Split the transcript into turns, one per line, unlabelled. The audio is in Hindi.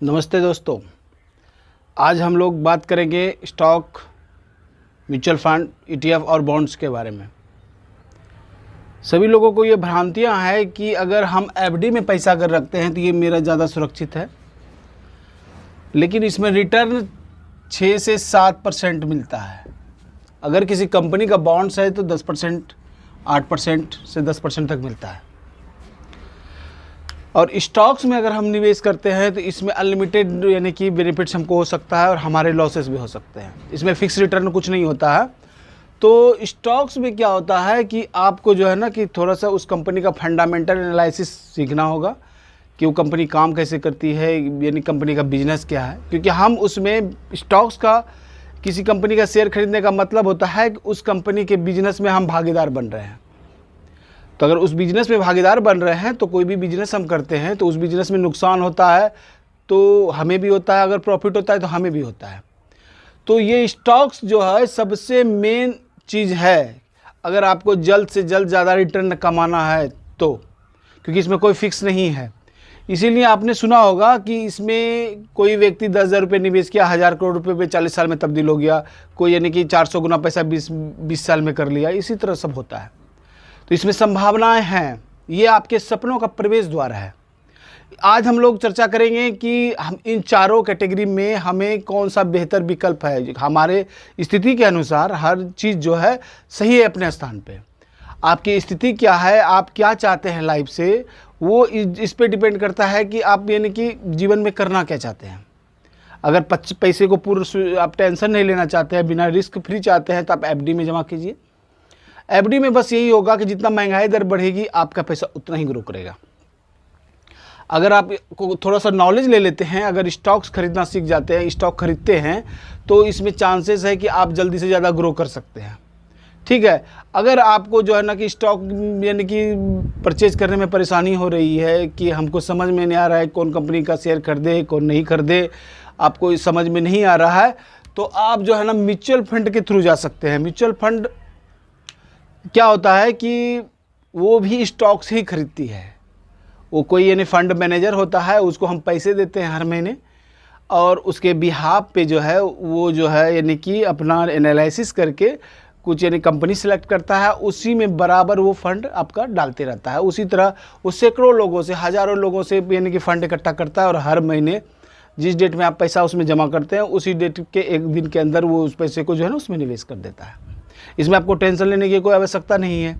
नमस्ते दोस्तों। आज हम लोग बात करेंगे स्टॉक, म्यूचुअल फंड, ईटीएफ और बॉन्ड्स के बारे में। सभी लोगों को ये भ्रांतियां हैं कि अगर हम एफडी में पैसा अगर रखते हैं तो ये मेरा ज़्यादा सुरक्षित है, लेकिन इसमें रिटर्न 6 से 7% मिलता है। अगर किसी कंपनी का बॉन्ड्स है तो 10%, 8% से 10% तक मिलता है। और स्टॉक्स में अगर हम निवेश करते हैं तो इसमें अनलिमिटेड यानी कि बेनिफिट्स हमको हो सकता है और हमारे लॉसेस भी हो सकते हैं। इसमें फिक्स रिटर्न कुछ नहीं होता है। तो स्टॉक्स में क्या होता है कि आपको जो है ना कि थोड़ा सा उस कंपनी का फंडामेंटल एनालिसिस सीखना होगा कि वो कंपनी काम कैसे करती है, यानी कंपनी का बिजनेस क्या है। क्योंकि हम उसमें स्टॉक्स का, किसी कंपनी का शेयर खरीदने का मतलब होता है कि उस कंपनी के बिजनेस में हम भागीदार बन रहे हैं। तो अगर उस बिज़नेस में भागीदार बन रहे हैं तो कोई भी बिज़नेस हम करते हैं तो उस बिज़नेस में नुकसान होता है तो हमें भी होता है, अगर प्रॉफिट होता है तो हमें भी होता है। तो ये स्टॉक्स जो है सबसे मेन चीज़ है अगर आपको जल्द से जल्द ज़्यादा रिटर्न कमाना है तो, क्योंकि इसमें कोई फिक्स नहीं है। इसीलिए आपने सुना होगा कि इसमें कोई व्यक्ति 10,000 रुपये निवेश किया, 1,000 करोड़ रुपये पे 40 साल में तब्दील हो गया, कोई यानी कि 400 गुना पैसा 20 साल में कर लिया। इसी तरह सब होता है। तो इसमें संभावनाएं हैं, ये आपके सपनों का प्रवेश द्वार है। आज हम लोग चर्चा करेंगे कि हम इन चारों कैटेगरी में हमें कौन सा बेहतर विकल्प है। हमारे स्थिति के अनुसार हर चीज़ जो है सही है अपने स्थान पे। आपकी स्थिति क्या है, आप क्या चाहते हैं लाइफ से, वो इस पे डिपेंड करता है कि आप यानी कि जीवन में करना क्या चाहते हैं। अगर पैसे को पूर्ण आप टेंशन नहीं लेना चाहते हैं, बिना रिस्क फ्री चाहते हैं, तो आप एफडी में जमा कीजिए। एफडी में बस यही होगा कि जितना महंगाई दर बढ़ेगी आपका पैसा उतना ही ग्रो करेगा। अगर आप को थोड़ा सा नॉलेज ले लेते हैं, अगर स्टॉक्स खरीदना सीख जाते हैं, स्टॉक खरीदते हैं, तो इसमें चांसेस है कि आप जल्दी से ज़्यादा ग्रो कर सकते हैं। ठीक है। अगर आपको जो है ना कि स्टॉक यानी कि परचेज करने में परेशानी हो रही है कि हमको समझ में नहीं आ रहा है कौन कंपनी का शेयर खरीदे कौन नहीं खरीदे, आपको समझ में नहीं आ रहा है, तो आप जो है ना म्यूचुअल फंड के थ्रू जा सकते हैं। म्यूचुअल फंड क्या होता है कि वो भी स्टॉक्स ही खरीदती है। वो कोई यानी फंड मैनेजर होता है, उसको हम पैसे देते हैं हर महीने, और उसके बिहाफ पे जो है वो जो है यानी कि अपना एनालिसिस करके कुछ यानी कंपनी सेलेक्ट करता है, उसी में बराबर वो फंड आपका डालते रहता है। उसी तरह वो सैकड़ों लोगों से, हज़ारों लोगों से यानी कि फ़ंड इकट्ठा करता है और हर महीने जिस डेट में आप पैसा उसमें जमा करते हैं उसी डेट के एक दिन के अंदर वो उस पैसे को जो है ना उसमें निवेश कर देता है। इसमें आपको टेंशन लेने की कोई आवश्यकता नहीं है।